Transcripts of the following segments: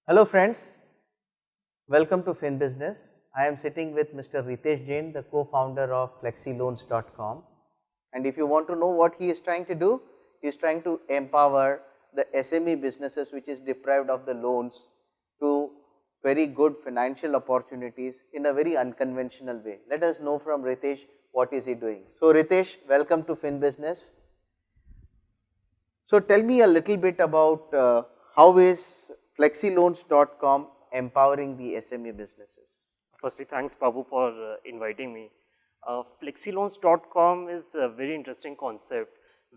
Hello friends, welcome to Fin Business. I am sitting with Mr. Ritesh Jain, the co-founder of flexiloans.com, and if you want to know what he is trying to do, he is trying to empower the SME businesses which is deprived of the loans to very good financial opportunities in a very unconventional way. Let us know from Ritesh what is he doing. So Ritesh, welcome to Fin Business. So tell me a little bit about how is flexiloans.com empowering the SME businesses? Firstly, thanks Babu for inviting me. Flexiloans.com is a very interesting concept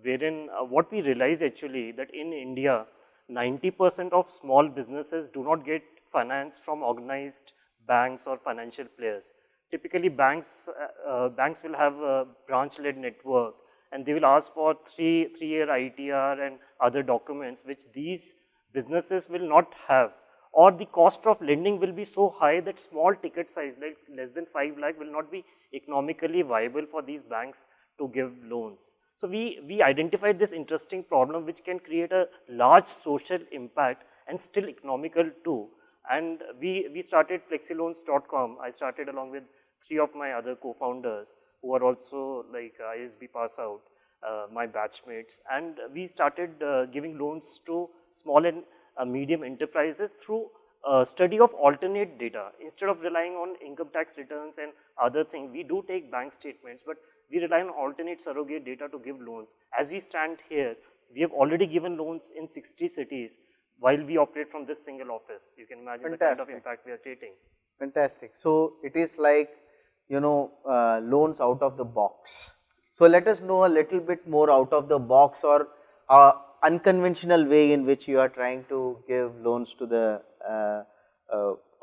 wherein what we realize actually that in India, 90% of small businesses do not get finance from organized banks or financial players. Typically, banks will have a branch-led network and they will ask for three-year ITR and other documents which these businesses will not have, or the cost of lending will be so high that small ticket size like less than 5 lakh will not be economically viable for these banks to give loans. So we identified this interesting problem which can create a large social impact and still economical too. And we started flexiloans.com. I started along with 3 of my other co-founders who are also like ISB pass out, my batchmates, and we started giving loans to small and medium enterprises through study of alternate data. Instead of relying on income tax returns and other things, we do take bank statements, but we rely on alternate surrogate data to give loans. As we stand here, we have already given loans in 60 cities while we operate from this single office. You can imagine Fantastic. the kind of impact we are taking. Fantastic. So it is like, loans out of the box. So let us know a little bit more out of the box or unconventional way in which you are trying to give loans to the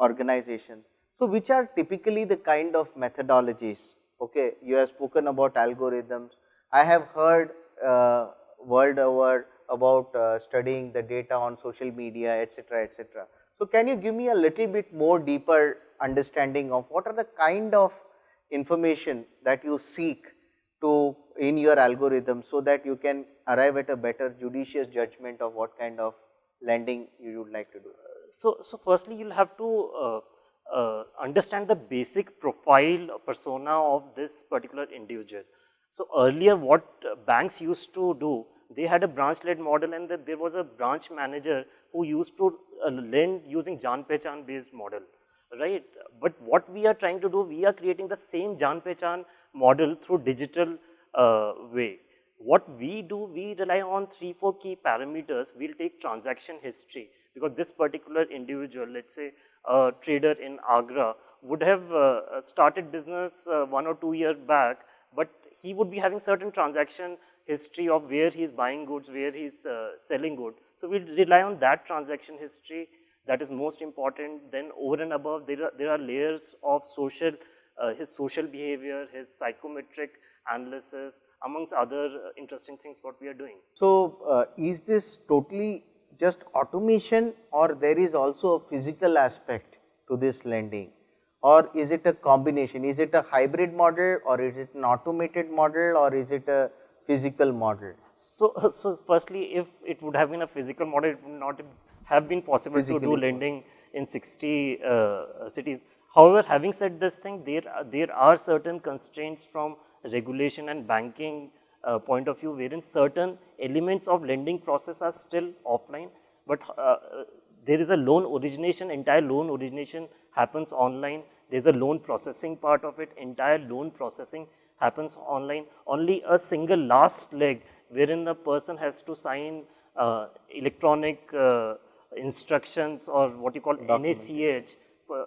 organization. So which are typically the kind of methodologies? Okay, you have spoken about algorithms. I have heard world over about studying the data on social media, etc., etc. So can you give me a little bit more deeper understanding of what are the kind of information that you seek to in your algorithm so that you can arrive at a better judicious judgment of what kind of lending you would like to do? So firstly, you'll have to understand the basic profile persona of this particular individual. So earlier, what banks used to do, they had a branch-led model, and that there was a branch manager who used to lend using Jaan Pehchan based model, right? But what we are trying to do, we are creating the same Jaan Pehchan model through digital way. What we do, we rely on 3-4 key parameters. We'll take transaction history, because this particular individual, let's say a trader in Agra, would have started business 1 or 2 years back, but he would be having certain transaction history of where he is buying goods, where he is selling goods. So we rely on that transaction history. That is most important. Then over and above, there are layers of social, his social behavior, his psychometric analysis, amongst other interesting things what we are doing. So is this totally just automation, or there is also a physical aspect to this lending, or is it a combination? Is it a hybrid model, or is it an automated model, or is it a physical model? So firstly, if it would have been a physical model, it would not have been possible to do lending in 60 cities. However, having said this thing, there are certain constraints from regulation and banking point of view, wherein certain elements of lending process are still offline, but there is a loan origination, entire loan origination happens online. There's a loan processing part of it, entire loan processing happens online. Only a single last leg wherein the person has to sign electronic instructions, or what you call NACH,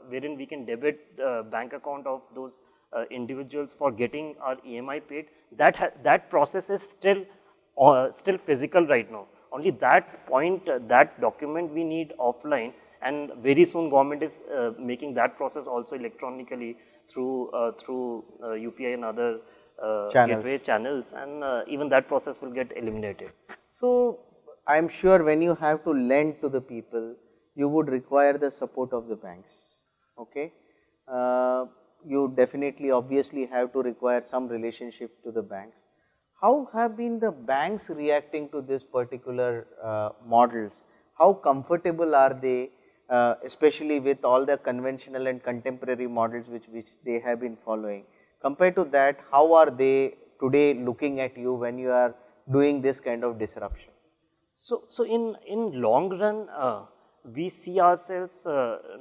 wherein we can debit bank account of those individuals for getting our EMI paid. That process is still physical right now. Only that point, that document we need offline, and very soon government is making that process also electronically through UPI and other gateway channels, and even that process will get eliminated. So I am sure when you have to lend to the people, you would require the support of the banks. Okay, you definitely obviously have to require some relationship to the banks. How have been the banks reacting to this particular models? How comfortable are they especially with all the conventional and contemporary models which they have been following. Compared to that, how are they today looking at you when you are doing this kind of disruption? So in long run, we see ourselves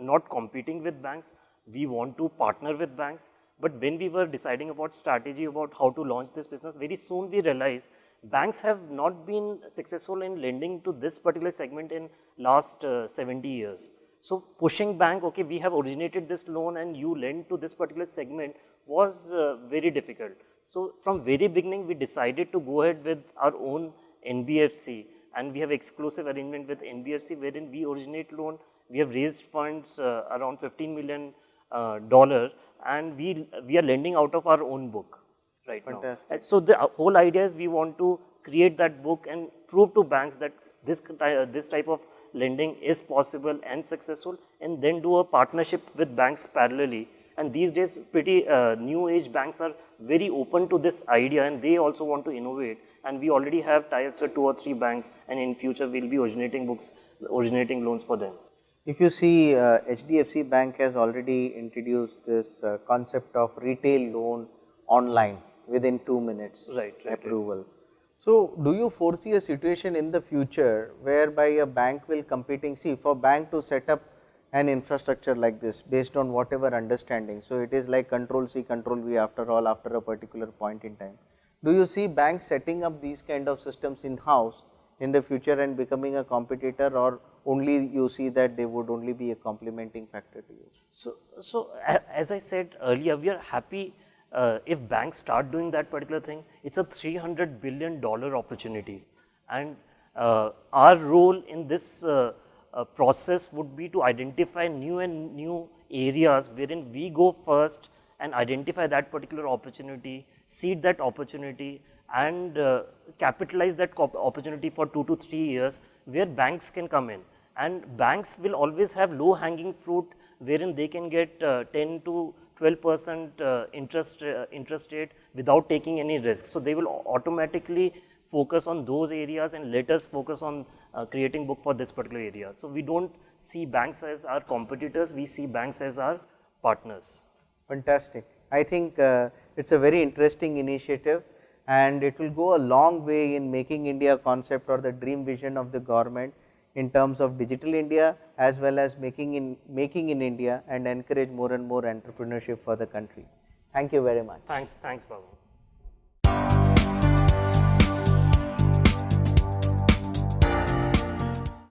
not competing with banks. We want to partner with banks. But when we were deciding about strategy about how to launch this business, very soon we realized banks have not been successful in lending to this particular segment in last 70 years. So pushing bank, okay, we have originated this loan and you lend to this particular segment was very difficult. So from very beginning, we decided to go ahead with our own NBFC, and we have exclusive arrangement with NBFC wherein we originate loan. We have raised funds around $15 million, and we are lending out of our own book right Fantastic. now. And so the whole idea is we want to create that book and prove to banks that this type of lending is possible and successful, and then do a partnership with banks parallelly. And these days, pretty new age banks are very open to this idea, and they also want to innovate. And we already have ties with 2 or 3 banks, and in future we'll be originating loans for them. If you see, HDFC Bank has already introduced this concept of retail loan online within 2 minutes approval. So, do you foresee a situation in the future whereby a bank will competing, see for bank to set up an infrastructure like this based on whatever understanding, so it is like control C, control V after all after a particular point in time. Do you see banks setting up these kind of systems in house in the future and becoming a competitor, or only you see that they would only be a complementing factor to you? So as I said earlier, we are happy if banks start doing that particular thing. It's a $300 billion opportunity, and our role in this process would be to identify new areas wherein we go first and identify that particular opportunity, seed that opportunity, and capitalize that opportunity for 2 to 3 years where banks can come in. And banks will always have low hanging fruit wherein they can get 10 to 12% interest rate without taking any risk. So they will automatically focus on those areas and let us focus on creating book for this particular area. So we don't see banks as our competitors, we see banks as our partners. Fantastic. I think it's a very interesting initiative, and it will go a long way in making India concept or the dream vision of the government in terms of digital India, as well as making in India, and encourage more and more entrepreneurship for the country. Thank you very much. Thanks Babu.